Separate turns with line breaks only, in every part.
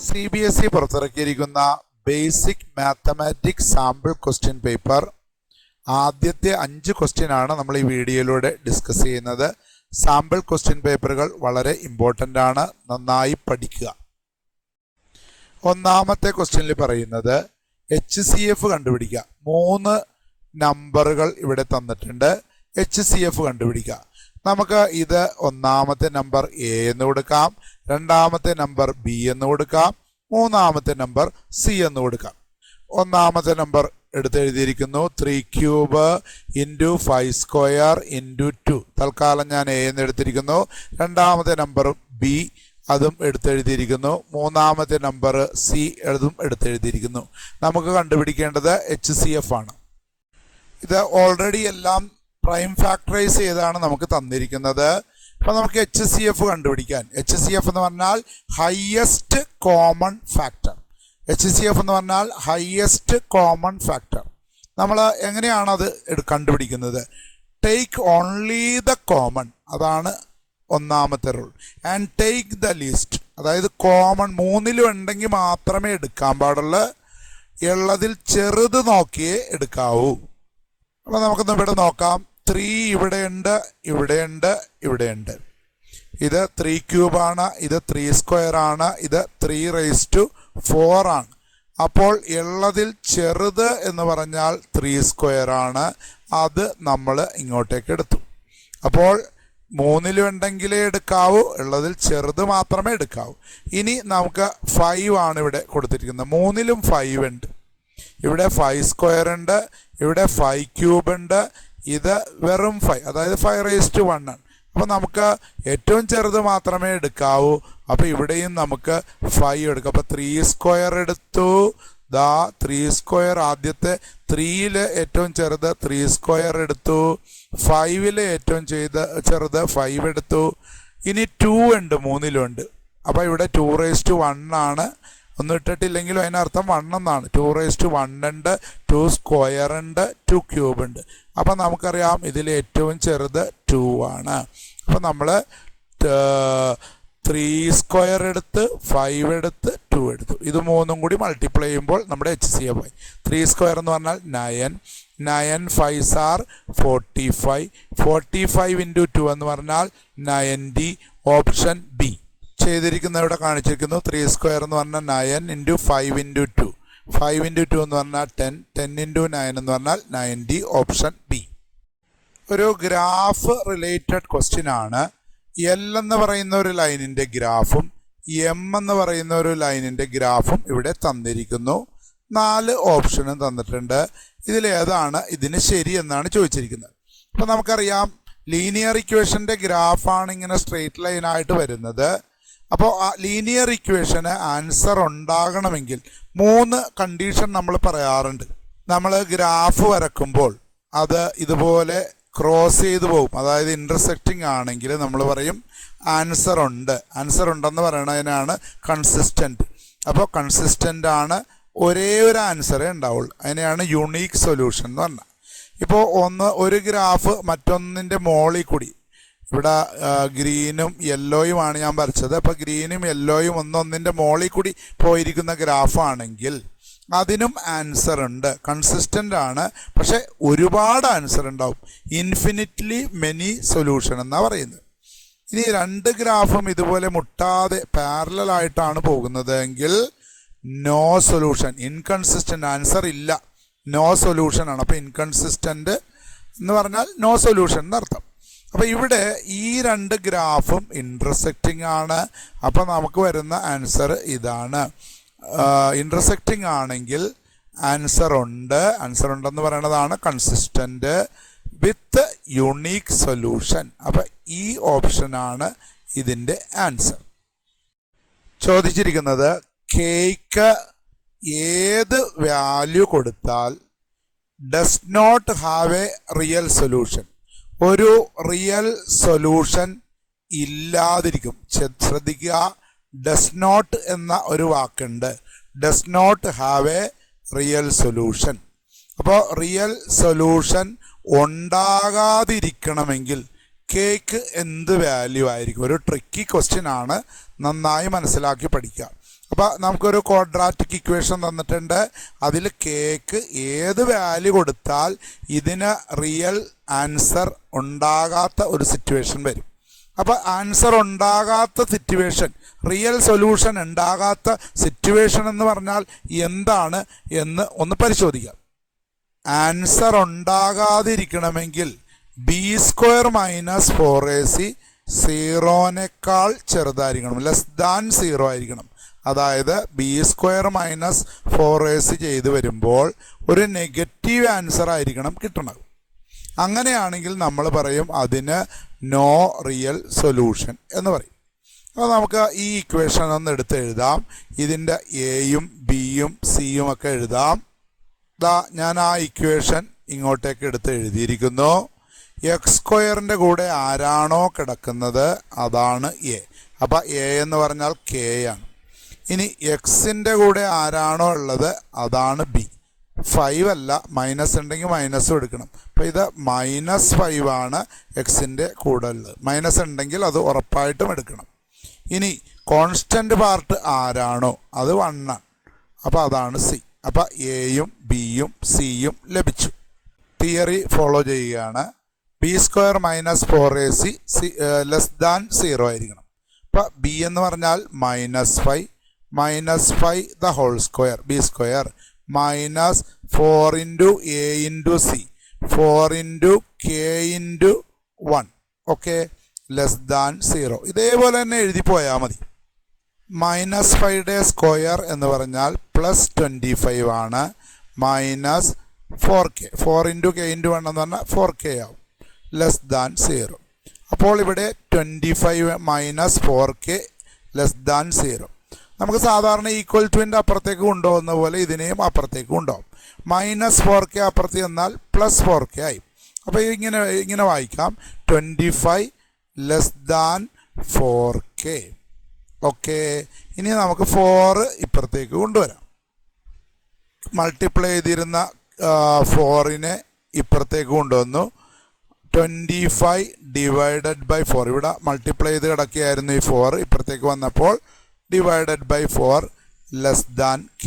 CBSE പുറത്തിറക്കിയിരിക്കുന്ന basic mathematics sample question paper ആദ്യത്തെ 5 question ആണ് നമ്മൾ ഈ വീഡിയോയിലൂടെ ഡിസ്കസ് ചെയ്യുന്നത്. സാമ്പിൾ ക്വസ്റ്റ്യൻ പേപ്പറുകൾ വളരെ ഇമ്പോർട്ടൻ്റ് ആണ്, നന്നായി പഠിക്കുക. ഒന്നാമത്തെ ക്വസ്റ്റ്യനിൽ പറയുന്നത് HCF കണ്ടുപിടിക്കുക. 3 നമ്പറുകൾ ഇവിടെ തന്നിട്ടുണ്ട്. HCF കണ്ടുപിടിക്കുക. നമുക്ക് ഇത് ഒന്നാമത്തെ നമ്പർ A എന്ന് കൊടുക്കാം, രണ്ടാമത്തെ നമ്പർ B എന്ന് കൊടുക്കാം, മൂന്നാമത്തെ നമ്പർ C എന്ന് കൊടുക്കാം. ഒന്നാമത്തെ നമ്പർ എടുത്തെഴുതിയിരിക്കുന്നു 3 ക്യൂബ് ഇൻറ്റു 5 സ്ക്വയർ ഇൻറ്റു 2. തൽക്കാലം ഞാൻ A എന്ന് എടുത്തിരിക്കുന്നു. രണ്ടാമത്തെ നമ്പർ B അതും എടുത്തെഴുതിയിരിക്കുന്നു. മൂന്നാമത്തെ നമ്പർ C അതും എടുത്തെഴുതിയിരിക്കുന്നു. നമുക്ക് കണ്ടുപിടിക്കേണ്ടത് HCF ആണ്. ഇത് ഓൾറെഡി എല്ലാം പ്രൈം ഫാക്ടറൈസ് ചെയ്താണ് നമുക്ക് തന്നിരിക്കുന്നത്. അപ്പോൾ നമുക്ക് HCF കണ്ടുപിടിക്കാൻ, HCF എന്ന് പറഞ്ഞാൽ ഹയസ്റ്റ് കോമൺ ഫാക്ടർ. HCF എന്ന് പറഞ്ഞാൽ ഹയസ്റ്റ് കോമൺ ഫാക്ടർ. നമ്മൾ എങ്ങനെയാണത് കണ്ടുപിടിക്കുന്നത്? ടേക്ക് ഓൺലി ദ കോമൺ, അതാണ് ഒന്നാമത്തെ rule. And take the least, അതായത് കോമൺ 3ലും ഉണ്ടെങ്കിൽ മാത്രമേ എടുക്കാൻ പാടുള്ളൂ. ഉള്ളതിൽ ചെറുത് നോക്കിയേ എടുക്കാവൂ. അപ്പോൾ നമുക്കൊന്ന് ഇവിടെ നോക്കാം. 3 ഇവിടെയുണ്ട്, ഇവിടെയുണ്ട്, ഇവിടെയുണ്ട്. ഇത് 3 ക്യൂബാണ്, ഇത് 3 സ്ക്വയർ ആണ്, ഇത് 3⁴ ആണ്. അപ്പോൾ ഉള്ളതിൽ ചെറുത് എന്ന് പറഞ്ഞാൽ 3 സ്ക്വയർ ആണ്. അത് നമ്മൾ ഇങ്ങോട്ടേക്ക് എടുത്തു. അപ്പോൾ 3ലും ഉണ്ടെങ്കിലേ എടുക്കാവൂ, ഉള്ളതിൽ ചെറുത് മാത്രമേ എടുക്കാവൂ. ഇനി നമുക്ക് 5 ആണ് ഇവിടെ കൊടുത്തിരിക്കുന്നത്. 3ലും 5 ഉണ്ട്. ഇവിടെ 5 സ്ക്വയർ ഉണ്ട്, ഇവിടെ 5 ക്യൂബ് ഉണ്ട്, ഇത് വെറും 5, അതായത് 5⁻1 ആണ്. അപ്പോൾ നമുക്ക് ഏറ്റവും ചെറുത് മാത്രമേ എടുക്കാവൂ. അപ്പോൾ ഇവിടെയും നമുക്ക് 5 എടുക്കാം. അപ്പോൾ 3 സ്ക്വയർ എടുത്തു. 3 സ്ക്വയർ ആദ്യത്തെ 3ൽ ഏറ്റവും ചെറുത് 3 സ്ക്വയർ എടുത്തു. 5ൽ ഏറ്റവും ചെറുത് 5 എടുത്തു. ഇനി 2 ഉണ്ട്, 3ലും ഉണ്ട്. അപ്പോൾ ഇവിടെ 2⁻1 ആണ്. ഒന്നും ഇട്ടിട്ടില്ലെങ്കിലും അതിനർത്ഥം 1 എന്നാണ്. 2⁻1 ഉണ്ട്, 2 സ്ക്വയർ ഉണ്ട്, 2 ക്യൂബ് ഉണ്ട്. അപ്പം നമുക്കറിയാം ഇതിൽ ഏറ്റവും ചെറുത് 2 ആണ്. അപ്പം നമ്മൾ 3 സ്ക്വയർ എടുത്ത് 5 എടുത്ത് 2 എടുത്തു. ഇത് 3ഉം കൂടി മൾട്ടിപ്ലൈ ചെയ്യുമ്പോൾ നമ്മുടെ HCF ആയി. 3 സ്ക്വയർ എന്ന് പറഞ്ഞാൽ 9, 9 5s are 45, 45 ഇൻറ്റു 2 എന്ന് പറഞ്ഞാൽ 90. ഓപ്ഷൻ ബി ചെയ്തിരിക്കുന്ന ഇവിടെ കാണിച്ചിരിക്കുന്നു. 3 സ്ക്വയർ എന്ന് പറഞ്ഞാൽ 9 ഇൻറ്റു 5 ഇൻറ്റു 2, 5 ഇൻറ്റു 2 എന്ന് പറഞ്ഞാൽ 10, 10 ഇൻറ്റു 9 എന്ന് പറഞ്ഞാൽ 90. Option B. ഒരു ഗ്രാഫ് റിലേറ്റഡ് ക്വസ്റ്റ്യൻ ആണ്. L എന്ന് പറയുന്ന ഒരു ലൈനിൻ്റെ ഗ്രാഫും M എന്ന് പറയുന്ന ഒരു ലൈനിൻ്റെ ഗ്രാഫും ഇവിടെ തന്നിരിക്കുന്നു. 4 ഓപ്ഷനും തന്നിട്ടുണ്ട്. ഇതിലേതാണ് ഇതിന് ശരി എന്നാണ് ചോദിച്ചിരിക്കുന്നത്. അപ്പോൾ നമുക്കറിയാം ലീനിയർ ഇക്വേഷൻ്റെ ഗ്രാഫാണ് ഇങ്ങനെ സ്ട്രെയിറ്റ് ലൈനായിട്ട് വരുന്നത്. അപ്പോൾ ആ ലീനിയർ ഇക്വേഷന് ആൻസർ ഉണ്ടാകണമെങ്കിൽ 3 കണ്ടീഷൻ നമ്മൾ പറയാറുണ്ട്. നമ്മൾ ഗ്രാഫ് വരക്കുമ്പോൾ അത് ഇതുപോലെ ക്രോസ് ചെയ്ത് പോകും, അതായത് ഇൻ്റർസെക്റ്റിംഗ് ആണെങ്കിൽ നമ്മൾ പറയും ആൻസർ ഉണ്ട്. ആൻസർ ഉണ്ടെന്ന് പറയണതിനാണ് കൺസിസ്റ്റൻറ്റ്. അപ്പോൾ കൺസിസ്റ്റൻ്റ് ആണ്, ഒരേ ഒരു ആൻസറേ ഉണ്ടാവുള്ളൂ. അതിനെയാണ് യുണീക്ക് സൊല്യൂഷൻ എന്ന് പറഞ്ഞാൽ. ഇപ്പോൾ ഒരു ഗ്രാഫ് മറ്റൊന്നിൻ്റെ മോളിൽ കൂടി, ഇവിടെ ഗ്രീനും യെല്ലോയുമാണ് ഞാൻ വരച്ചത്. അപ്പോൾ ഗ്രീനും യെല്ലോയും ഒന്നൊന്നിൻ്റെ മോളിൽ കൂടി പോയിരിക്കുന്ന ഗ്രാഫാണെങ്കിൽ അതിനും ആൻസർ ഉണ്ട്, കൺസിസ്റ്റൻ്റ് ആണ്. പക്ഷെ ഒരുപാട് ആൻസർ ഉണ്ടാവും. ഇൻഫിനിറ്റ്ലി മെനി സൊല്യൂഷൻ എന്നാണ് പറയുന്നത്. ഇനി 2 ഗ്രാഫും ഇതുപോലെ മുട്ടാതെ പാരലലായിട്ടാണ് പോകുന്നത് എങ്കിൽ നോ സൊല്യൂഷൻ, ഇൻകൺസിസ്റ്റൻ്റ്, ആൻസർ ഇല്ല, നോ സൊല്യൂഷൻ ആണ്. അപ്പോൾ ഇൻകൺസിസ്റ്റൻ്റ് എന്ന് പറഞ്ഞാൽ നോ സൊല്യൂഷൻ എന്നർത്ഥം. അപ്പോൾ ഇവിടെ ഈ 2 ഗ്രാഫും ഇൻ്റർസെക്റ്റിംഗ് ആണ്. അപ്പോൾ നമുക്ക് വരുന്ന ആൻസർ ഇതാണ്. ഇൻ്റർസെക്റ്റിംഗ് ആണെങ്കിൽ ആൻസർ ഉണ്ട്. ആൻസർ ഉണ്ടെന്ന് പറയുന്നതാണ് കൺസിസ്റ്റൻ്റ് വിത്ത് യുണീക്ക് സൊല്യൂഷൻ. അപ്പോൾ ഈ ഓപ്ഷനാണ് ഇതിൻ്റെ ആൻസർ. ചോദിച്ചിരിക്കുന്നത് കേക്ക് ഏത് വാല്യൂ കൊടുത്താൽ does not have a real solution, ഒരു റിയൽ സൊല്യൂഷൻ ഇല്ലാതിരിക്കും. ശ്രദ്ധിക്കുക, ഡസ് നോട്ട് എന്ന ഒരു വാക്കുണ്ട്. Does not have a real solution. അപ്പോൾ റിയൽ സൊല്യൂഷൻ ഉണ്ടാകാതിരിക്കണമെങ്കിൽ കേക്ക് എന്ത് വാല്യൂ ആയിരിക്കും? ഒരു ട്രിക്കി ക്വസ്റ്റ്യൻ ആണ്, നന്നായി മനസ്സിലാക്കി പഠിക്കുക. അപ്പോൾ നമുക്കൊരു ക്വാഡ്രാറ്റിക് ഇക്വേഷൻ തന്നിട്ടുണ്ട്. അതിൽ കെക്ക് ഏത് വാല്യൂ കൊടുത്താൽ ഇതിന് റിയൽ ആൻസർ ഉണ്ടാകാത്ത ഒരു സിറ്റുവേഷൻ വരും. അപ്പോൾ ആൻസർ ഉണ്ടാകാത്ത സിറ്റുവേഷൻ, റിയൽ സൊല്യൂഷൻ ഉണ്ടാകാത്ത സിറ്റുവേഷൻ എന്ന് പറഞ്ഞാൽ എന്താണ് എന്ന് ഒന്ന് പരിശോധിക്കാം. ആൻസർ ഉണ്ടാകാതിരിക്കണമെങ്കിൽ b² - 4ac 0-നേക്കാൾ ചെറുതായിരിക്കണം, <0 ആയിരിക്കണം. അതായത് b² - 4ac ചെയ്ത് വരുമ്പോൾ ഒരു നെഗറ്റീവ് ആൻസർ ആയിരിക്കണം കിട്ടണത്. അങ്ങനെയാണെങ്കിൽ നമ്മൾ പറയും അതിന് നോ റിയൽ സൊല്യൂഷൻ എന്ന് പറയും. അപ്പോൾ നമുക്ക് ഈ ഇക്വേഷൻ ഒന്ന് എടുത്ത് എഴുതാം. ഇതിൻ്റെ എയും ബിയും സിയും ഒക്കെ എഴുതാം. ഞാൻ ആ ഇക്വേഷൻ ഇങ്ങോട്ടേക്ക് എടുത്ത് എഴുതിയിരിക്കുന്നു. x² കൂടെ ആരാണോ കിടക്കുന്നത് അതാണ് എ. അപ്പോൾ എ എന്ന് പറഞ്ഞാൽ കെ ആണ്. ഇനി എക്സിൻ്റെ കൂടെ ആരാണോ ഉള്ളത് അതാണ് ബി. 5 അല്ല, മൈനസ് ഉണ്ടെങ്കിൽ മൈനസും എടുക്കണം. അപ്പോൾ ഇത് -5 ആണ് എക്സിൻ്റെ കൂടെ ഉള്ളത്. മൈനസ് ഉണ്ടെങ്കിൽ അത് ഉറപ്പായിട്ടും എടുക്കണം. ഇനി കോൺസ്റ്റൻ്റ് പാർട്ട് ആരാണോ അത് 1 ആണ്. അപ്പോൾ അതാണ് സി. അപ്പോൾ എയും ബിയും സിയും ലഭിച്ചു. തിയറി ഫോളോ ചെയ്യുകയാണ്. b² - 4ac <0 ആയിരിക്കണം. അപ്പോൾ ബി എന്ന് പറഞ്ഞാൽ -5 -5 the whole square b² -4 × a × c 4 × k × 1 okay <0. ഇതേപോലെ തന്നെ എഴുതി പോയാൽ മതി. -5യുടെ സ്ക്വയർ എന്ന് പറഞ്ഞാൽ +25 ആണ്. -4k 4 × k × 1 എന്ന് പറഞ്ഞാൽ 4k ആവും, <0. അപ്പോൾ ഇവിടെ 25 - 4k <0. നമുക്ക് സാധാരണ ഈക്വൽ ടുവിൻ്റെ അപ്പുറത്തേക്ക് കൊണ്ടുപോകുന്ന പോലെ ഇതിനെയും അപ്പുറത്തേക്ക് കൊണ്ടുപോകും. -4k അപ്പുറത്ത് എന്നാൽ +4k ആയി. അപ്പോൾ ഇങ്ങനെ വായിക്കാം 25 < 4k. ഓക്കെ, ഇനി നമുക്ക് 4 ഇപ്പുറത്തേക്ക് കൊണ്ടുവരാം. മൾട്ടിപ്ലൈ ചെയ്തിരുന്ന 4നെ ഇപ്പുറത്തേക്ക് കൊണ്ടുവന്നു. 25 / 4 ഇവിടെ മൾട്ടിപ്ലൈ ചെയ്ത് കിടക്കുകയായിരുന്നു. ഈ 4 ഇപ്പുറത്തേക്ക് വന്നപ്പോൾ /4 k.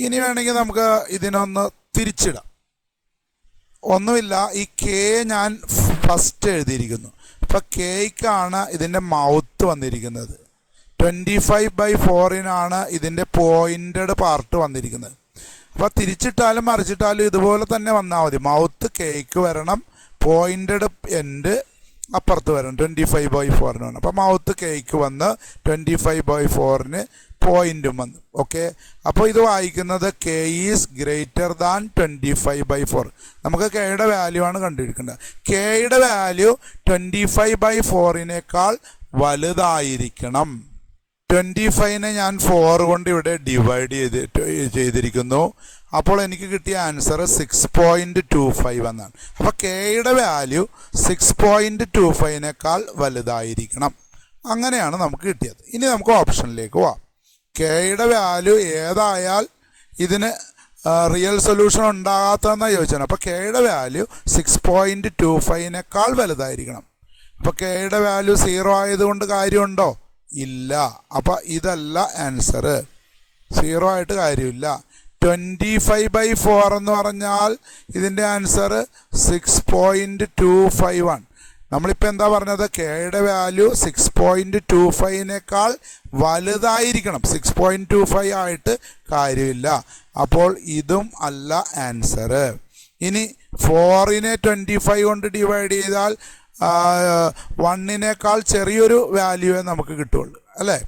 ഇനി വേണമെങ്കിൽ നമുക്ക് ഇതിനൊന്ന് തിരിച്ചിടാം. ഒന്നുമില്ല, ഈ കെ ഞാൻ ഫസ്റ്റ് എഴുതിയിരിക്കുന്നു. അപ്പം കെയ്ക്കാണ് ഇതിൻ്റെ മൗത്ത് വന്നിരിക്കുന്നത്. 25/4 ഇതിൻ്റെ പോയിൻറ്റഡ് പാർട്ട് വന്നിരിക്കുന്നത്. അപ്പോൾ തിരിച്ചിട്ടാലും മറിച്ചിട്ടാലും ഇതുപോലെ തന്നെ വന്നാൽ മതി. മൗത്ത് കേക്ക് വരണം, പോയിൻറ്റഡ് എൻഡ് അപ്പുറത്ത് വരണം. 25/4 വേണം. അപ്പോൾ മൗത്ത് കേക്ക് വന്ന് 25/4 പോയിൻറ്റും വന്നു. ഓക്കെ, അപ്പോൾ ഇത് വായിക്കുന്നത് k ഈസ് ഗ്രേറ്റർ ദാൻ 25/4. നമുക്ക് കെയുടെ വാല്യൂ ആണ് കണ്ടുപിടിക്കേണ്ടത്. കെയുടെ വാല്യൂ 25/4 വലുതായിരിക്കണം. 25നെ ഞാൻ 4 കൊണ്ട് ഇവിടെ ഡിവൈഡ് ചെയ്തിരിക്കുന്നു. അപ്പോൾ എനിക്ക് കിട്ടിയ ആൻസർ 6.25 എന്നാണ്. അപ്പോൾ കെയുടെ വാല്യൂ 6.25 വലുതായിരിക്കണം. അങ്ങനെയാണ് നമുക്ക് കിട്ടിയത്. ഇനി നമുക്ക് ഓപ്ഷനിലേക്ക് പോവാം. കെയുടെ വാല്യൂ ഏതായാൽ ഇതിന് റിയൽ സൊല്യൂഷൻ ഉണ്ടാകാത്തതെന്നാണ് ചോദിച്ചത്. അപ്പോൾ കെയുടെ വാല്യൂ 6.25 വലുതായിരിക്കണം. അപ്പോൾ കെയുടെ വാല്യൂ 0 ആയതുകൊണ്ട് കാര്യമുണ്ടോ? ഇല്ല. അപ്പം ഇതല്ല ആൻസർ, 0 ആയിട്ട് കാര്യമില്ല. 25/4 എന്ന് പറഞ്ഞാൽ ഇതിൻ്റെ ആൻസർ 6.25 നമ്മളിപ്പോൾ എന്താ പറഞ്ഞത്? കെയുടെ വാല്യൂ 6.25 വലുതായിരിക്കണം. 6.25 ആയിട്ട് കാര്യമില്ല. അപ്പോൾ ഇതും അല്ല ആൻസർ. ഇനി 4നെ 25 കൊണ്ട് ഡിവൈഡ് ചെയ്താൽ 1 ചെറിയൊരു വാല്യൂവേ നമുക്ക് കിട്ടുള്ളൂ, അല്ലേ?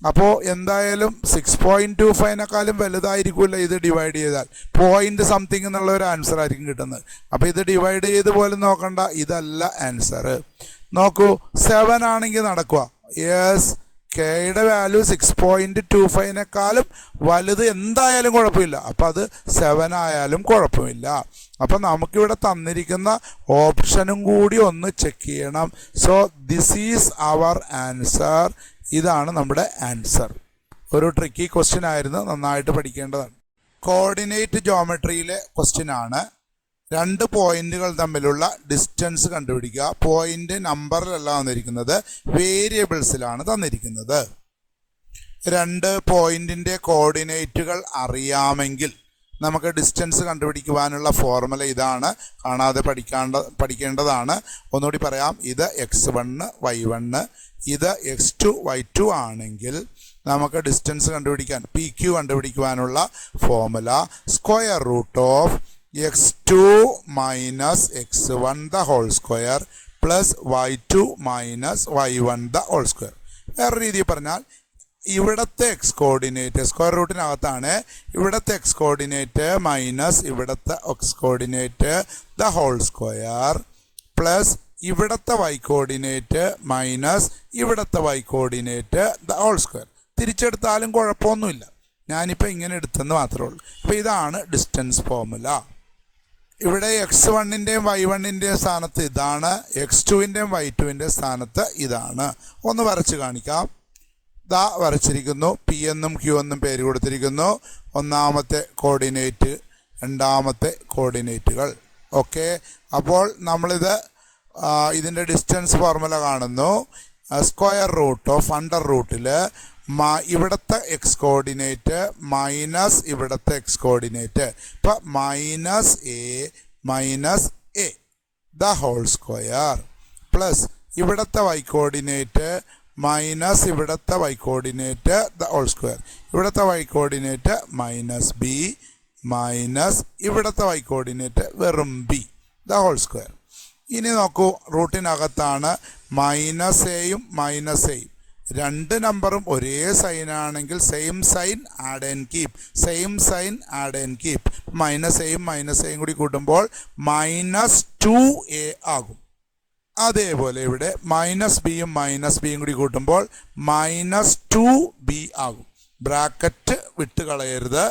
അപ്പോൾ എന്തായാലും 6.25 വലുതായിരിക്കില്ല ഇത് ഡിവൈഡ് ചെയ്താൽ. പോയിന്റ് സംതിങ് എന്നുള്ള ഒരു ആൻസർ ആയിരിക്കും കിട്ടുന്നത്. അപ്പോൾ ഇത് ഡിവൈഡ് ചെയ്ത് പോലും നോക്കണ്ട, ഇതല്ല ആൻസർ. നോക്കൂ, 7 ആണെങ്കിൽ നടക്കുക. യെസ്, കെയുടെ വാല്യൂ 6.25 വലുത് എന്തായാലും കുഴപ്പമില്ല. അപ്പം അത് 7 ആയാലും കുഴപ്പമില്ല. അപ്പം നമുക്കിവിടെ തന്നിരിക്കുന്ന ഓപ്ഷനും കൂടി ഒന്ന് ചെക്ക് ചെയ്യണം. So this is our answer. ഇതാണ് നമ്മുടെ ആൻസർ. ഒരു ട്രിക്കി ക്വസ്റ്റ്യൻ ആയിരുന്നു, നന്നായിട്ട് പഠിക്കേണ്ടതാണ്. കോർഡിനേറ്റ് ജോമെട്രിയിലെ ക്വസ്റ്റ്യൻ ആണ്. 2 പോയിന്റുകൾ തമ്മിലുള്ള ഡിസ്റ്റൻസ് കണ്ടുപിടിക്കുക. പോയിന്റ് നമ്പറിലല്ല തന്നിരിക്കുന്നത്, വേരിയബിൾസിലാണ് തന്നിരിക്കുന്നത്. രണ്ട് പോയിന്റിൻ്റെ കോർഡിനേറ്റുകൾ അറിയാമെങ്കിൽ നമുക്ക് ഡിസ്റ്റൻസ് കണ്ടുപിടിക്കുവാനുള്ള ഫോർമുല ഇതാണ്. കാണാതെ പഠിക്കേണ്ടതാണ്. ഒന്നുകൂടി പറയാം. ഇത് x1 y1, ഇത് x2 y2 ആണെങ്കിൽ നമുക്ക് ഡിസ്റ്റൻസ് കണ്ടുപിടിക്കാൻ PQ കണ്ടുപിടിക്കുവാനുള്ള formula square root of x2 minus x1 the whole square plus y2 minus y1 the whole square. വേറെ രീതിയിൽ പറഞ്ഞാൽ ഇവിടത്തെ എക്സ് കോർഡിനേറ്റ് സ്ക്വയർ റൂട്ടിനകത്താണ്. ഇവിടത്തെ എക്സ് കോർഡിനേറ്റ് മൈനസ് ഇവിടത്തെ X coordinate the whole square plus ഇവിടത്തെ വൈ കോർഡിനേറ്റ് മൈനസ് ഇവിടത്തെ Y coordinate the whole square. തിരിച്ചെടുത്താലും കുഴപ്പമൊന്നുമില്ല. ഞാനിപ്പോൾ ഇങ്ങനെ എടുത്തെന്ന് മാത്രമേ ഉള്ളൂ. അപ്പോൾ ഇതാണ് ഡിസ്റ്റൻസ് ഫോർമുല. ഇവിടെ x1ൻ്റെയും y1ൻ്റെയും സ്ഥാനത്ത് ഇതാണ്, x2ൻ്റെയും y2ൻ്റെയും സ്ഥാനത്ത് ഇതാണ്. ഒന്ന് വരച്ച് കാണിക്കാം. ദാ വരച്ചിരിക്കുന്നു. പി എന്നും ക്യൂ എന്നും പേര് കൊടുത്തിരിക്കുന്നു. ഒന്നാമത്തെ കോർഡിനേറ്റ്, രണ്ടാമത്തെ കോർഡിനേറ്റുകൾ. ഓക്കെ. അപ്പോൾ നമ്മളിത് ഇതിൻ്റെ ഡിസ്റ്റൻസ് ഫോർമുല കാണുന്നു. സ്ക്വയർ റൂട്ട് ഓഫ് അണ്ടർ റൂട്ടിൽ ഇവിടുത്തെ എക്സ് കോർഡിനേറ്റ് മൈനസ് ഇവിടുത്തെ എക്സ് കോർഡിനേറ്റ്. ഇപ്പം -a the whole square plus ഇവിടുത്തെ വൈ കോർഡിനേറ്റ് മൈനസ് ഇവിടുത്തെ Y coordinate the whole square. ഇവിടുത്തെ വൈ കോർഡിനേറ്റ് -b മൈനസ് ഇവിടുത്തെ വൈ കോർഡിനേറ്റ് വെറും b ദ ഹോൾ സ്ക്വയർ. ഇനി നോക്കൂ, റൂട്ടിനകത്താണ് -aയും -aയും. രണ്ട് നമ്പറും ഒരേ സൈനാണെങ്കിൽ same sign add and keep, same sign add and keep. -aയും -aയും കൂടി കൂട്ടുമ്പോൾ -2a ആകും. അതേപോലെ ഇവിടെ -bയും -bയും കൂടി കൂട്ടുമ്പോൾ -2b ആകും. ബ്രാക്കറ്റ് വിട്ട് കളയരുത്.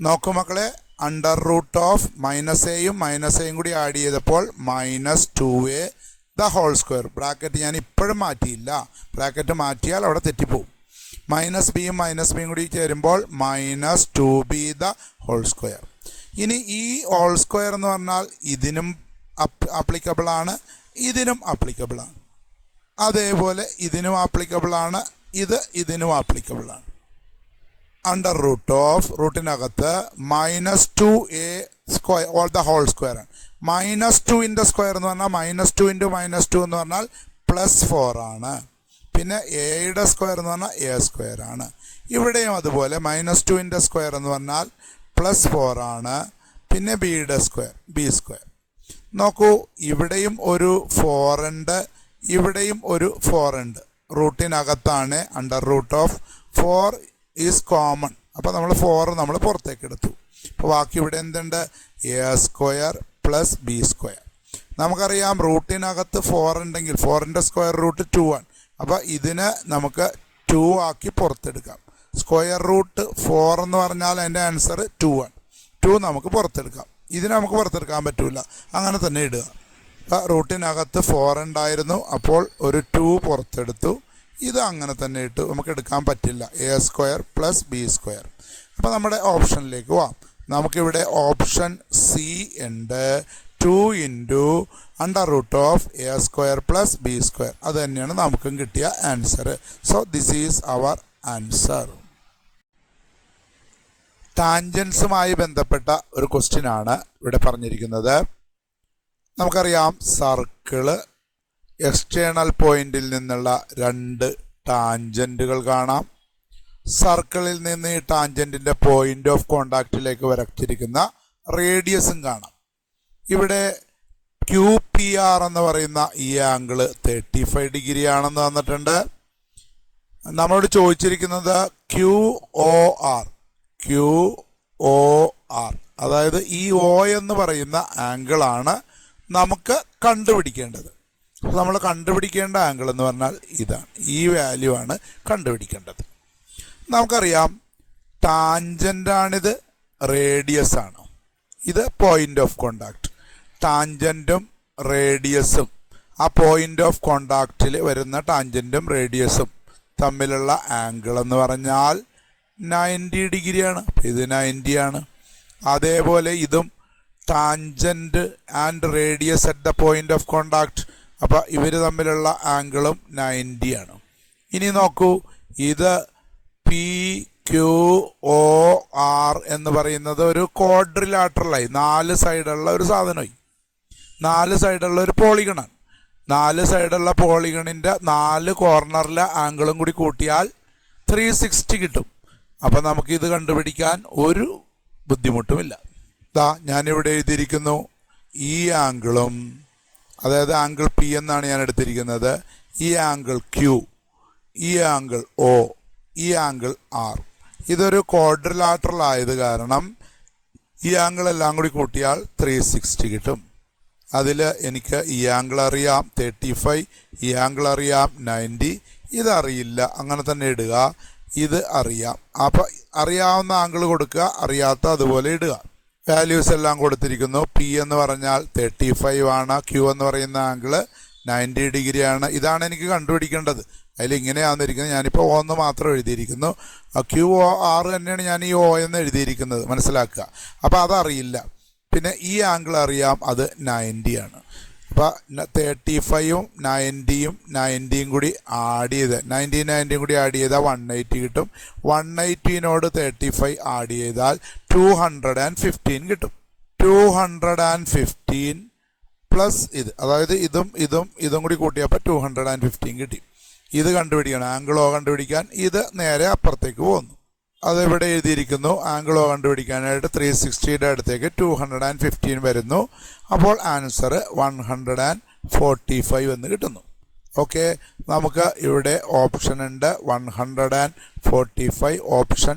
നോക്കൂ മക്കളെ, അണ്ടർ റൂട്ട് ഓഫ് -aയും -aയും കൂടി ആഡ് ചെയ്തപ്പോൾ -2a the whole square. Bracket ഞാൻ ഇപ്പോഴും മാറ്റിയില്ല. ബ്രാക്കറ്റ് മാറ്റിയാൽ അവിടെ തെറ്റിപ്പോവും. -bയും -bയും കൂടി ചേരുമ്പോൾ -2b ദ ഹോൾ സ്ക്വയർ. ഇനി ഈ ഹോൾ സ്ക്വയർ എന്ന് പറഞ്ഞാൽ ഇതിനും ആപ്ലിക്കബിളാണ്, ഇതിനും ആപ്ലിക്കബിളാണ്. അതേപോലെ ഇതിനും ആപ്ലിക്കബിളാണ്, ഇതിനും ആപ്ലിക്കബിളാണ്. അണ്ടർ റൂട്ട് ഓഫ് റൂട്ടിനകത്ത് -2a square all the whole square ആണ്. -2ൻ്റെ സ്ക്വയർ എന്ന് പറഞ്ഞാൽ -2 × -2 എന്ന് പറഞ്ഞാൽ +4 ആണ്. പിന്നെ എയുടെ സ്ക്വയർ എന്ന് പറഞ്ഞാൽ a സ്ക്വയർ ആണ്. ഇവിടെയും അതുപോലെ -2ൻ്റെ സ്ക്വയർ എന്ന് പറഞ്ഞാൽ +4 ആണ്. പിന്നെ ബിയുടെ സ്ക്വയർ b സ്ക്വയർ. നോക്കൂ, ഇവിടെയും ഒരു 4 ഉണ്ട്, ഇവിടെയും ഒരു 4 ഉണ്ട്. റൂട്ടിനകത്താണ്. Under root of 4 is common. അപ്പോൾ നമ്മൾ 4 നമ്മൾ പുറത്തേക്ക് എടുത്തു. അപ്പോൾ ബാക്കി ഇവിടെ എന്തുണ്ട്? a square plus b square. നമുക്കറിയാം റൂട്ടിനകത്ത് 4 ഉണ്ടെങ്കിൽ 4ൻ്റെ സ്ക്വയർ റൂട്ട് 2 ആണ്. അപ്പോൾ ഇതിന് നമുക്ക് 2 ആക്കി പുറത്തെടുക്കാം. സ്ക്വയർ റൂട്ട് 4 എന്ന് പറഞ്ഞാൽ അതിൻ്റെ ആൻസർ 2 ആണ്. 2 നമുക്ക് പുറത്തെടുക്കാം. ഇതിന് നമുക്ക് പുറത്തെടുക്കാൻ പറ്റില്ല, അങ്ങനെ തന്നെ ഇടുക. അപ്പോൾ റൂട്ടിനകത്ത് 4 ഉണ്ടായിരുന്നു, അപ്പോൾ ഒരു 2 പുറത്തെടുത്തു. ഇത് അങ്ങനെ തന്നെ ഇട്ടു, നമുക്ക് എടുക്കാൻ പറ്റില്ല. a square plus b square. അപ്പോൾ നമ്മുടെ ഓപ്ഷനിലേക്ക് പോവാം. നമുക്കിവിടെ ഓപ്ഷൻ സി ഉണ്ട്. 2 × under root of a square plus b square. അത് തന്നെയാണ് നമുക്കും കിട്ടിയ answer. So this is our answer. ടാൻജൻസുമായി ബന്ധപ്പെട്ട ഒരു ക്വസ്റ്റ്യൻ ആണ് ഇവിടെ പറഞ്ഞിരിക്കുന്നത്. നമുക്കറിയാം സർക്കിള് എക്സ്റ്റേണൽ പോയിന്റിൽ നിന്നുള്ള 2 ടാൻജൻറ്റുകൾ കാണാം. സർക്കിളിൽ നിന്ന് ഈ ടാൻജൻറ്റിൻ്റെ പോയിന്റ് ഓഫ് കോണ്ടാക്റ്റിലേക്ക് വരച്ചിരിക്കുന്ന റേഡിയസും കാണാം. ഇവിടെ QPR എന്ന് പറയുന്ന ഈ ആംഗിള് 35 ഡിഗ്രി ആണെന്ന് തന്നിട്ടുണ്ട്. നമ്മളോട് ചോദിച്ചിരിക്കുന്നത് QOR, അതായത് ഈ O എന്ന് പറയുന്ന ആംഗിളാണ് നമുക്ക് കണ്ടുപിടിക്കേണ്ടത്. നമ്മൾ കണ്ടുപിടിക്കേണ്ട ആംഗിൾ എന്ന് പറഞ്ഞാൽ ഇതാണ്, ഈ വാല്യൂ ആണ് കണ്ടുപിടിക്കേണ്ടത്. നമുക്കറിയാം ടാൻജൻ്റാണിത്, റേഡിയസ് ആണ് ഇത്. പോയിന്റ് ഓഫ് കോണ്ടാക്ട്, ടാൻജൻറ്റും റേഡിയസും, ആ പോയിന്റ് ഓഫ് കോണ്ടാക്റ്റിൽ വരുന്ന ടാൻജൻറ്റും റേഡിയസും തമ്മിലുള്ള ആംഗിൾ എന്ന് പറഞ്ഞാൽ 90 ഡിഗ്രിയാണ്. ഇത് 90 ആണ്. അതേപോലെ ഇതും tangent and radius at the point of contact. അപ്പോൾ ഇവർ തമ്മിലുള്ള ആംഗിളും 90 ആണ്. ഇനി നോക്കൂ, ഇത് പി ക്യു ഒ ആർ എന്ന് പറയുന്നത് ഒരു ക്വാഡ്രിലാറ്ററലായി 4 സൈഡുള്ള ഒരു സാധനമായി, 4 സൈഡുള്ള ഒരു പോളിഗണാണ്. 4 സൈഡുള്ള പോളിഗണിൻ്റെ 4 കോർണറിലെ ആംഗിളും കൂടി കൂട്ടിയാൽ 360 കിട്ടും. അപ്പം നമുക്കിത് കണ്ടുപിടിക്കാൻ ഒരു ബുദ്ധിമുട്ടുമില്ല. ഞാനിവിടെ എഴുതിയിരിക്കുന്നു ഈ ആംഗിളും, അതായത് ആംഗിൾ പി എന്നാണ് ഞാൻ എടുത്തിരിക്കുന്നത്, ഈ ആംഗിൾ ക്യു, ഈ ആംഗിൾ ഒ, ഈ ആംഗിൾ ആർ. ഇതൊരു ക്വാഡ്രിലാറ്ററൽ ആയത് കാരണം ഈ ആംഗിൾ എല്ലാം കൂടി കൂട്ടിയാൽ 360 കിട്ടും. അതിൽ എനിക്ക് ഈ ആംഗിൾ അറിയാം 35, ഈ ആംഗിൾ അറിയാം 90, ഇതറിയില്ല, അങ്ങനെ തന്നെ ഇടുക. ഇത് അറിയാം, അപ്പം അറിയാവുന്ന ആംഗിൾ കൊടുക്കുക, അറിയാത്ത അതുപോലെ ഇടുക. വാല്യൂസ് എല്ലാം കൊടുത്തിരിക്കുന്നു. പി എന്ന് പറഞ്ഞാൽ 35 ആണ്, ക്യൂ എന്ന് പറയുന്ന ആംഗിള് 90 ഡിഗ്രിയാണ്. ഇതാണ് എനിക്ക് കണ്ടുപിടിക്കേണ്ടത്. അതിലിങ്ങനെയാണെന്നിരിക്കുന്നത്, ഞാനിപ്പോൾ ഒ എന്ന് മാത്രം എഴുതിയിരിക്കുന്നു. ക്യൂ ഒ ആർ തന്നെയാണ് ഞാൻ ഈ ഒ എന്ന് എഴുതിയിരിക്കുന്നത്, മനസ്സിലാക്കുക. അപ്പോൾ അതറിയില്ല. പിന്നെ ഈ ആംഗിൾ അറിയാം, അത് 90 ആണ്. അപ്പോൾ 35ഉം 90യും 90യും കൂടി ആഡ് ചെയ്ത് 90യും കൂടി ആഡ് ചെയ്താൽ 180 കിട്ടും. 180നോട് 35 ആഡ് ചെയ്താൽ 215 കിട്ടും. 215 പ്ലസ് ഇത്, അതായത് ഇതും കൂടി കൂട്ടിയപ്പോൾ 215 കിട്ടി. ഇത് കണ്ടുപിടിക്കണം, ആംഗിളോ കണ്ടുപിടിക്കാൻ. ഇത് നേരെ അപ്പുറത്തേക്ക് പോകുന്നു, അതെവിടെ എഴുതിയിരിക്കുന്നു. ആംഗിളോ കണ്ടുപിടിക്കാനായിട്ട് 360യുടെ അടുത്തേക്ക് 215 വരുന്നു. അപ്പോൾ ആൻസർ 145 എന്ന് കിട്ടുന്നു. ഓക്കെ, നമുക്ക് ഇവിടെ ഓപ്ഷൻ ഉണ്ട് 145, ഓപ്ഷൻ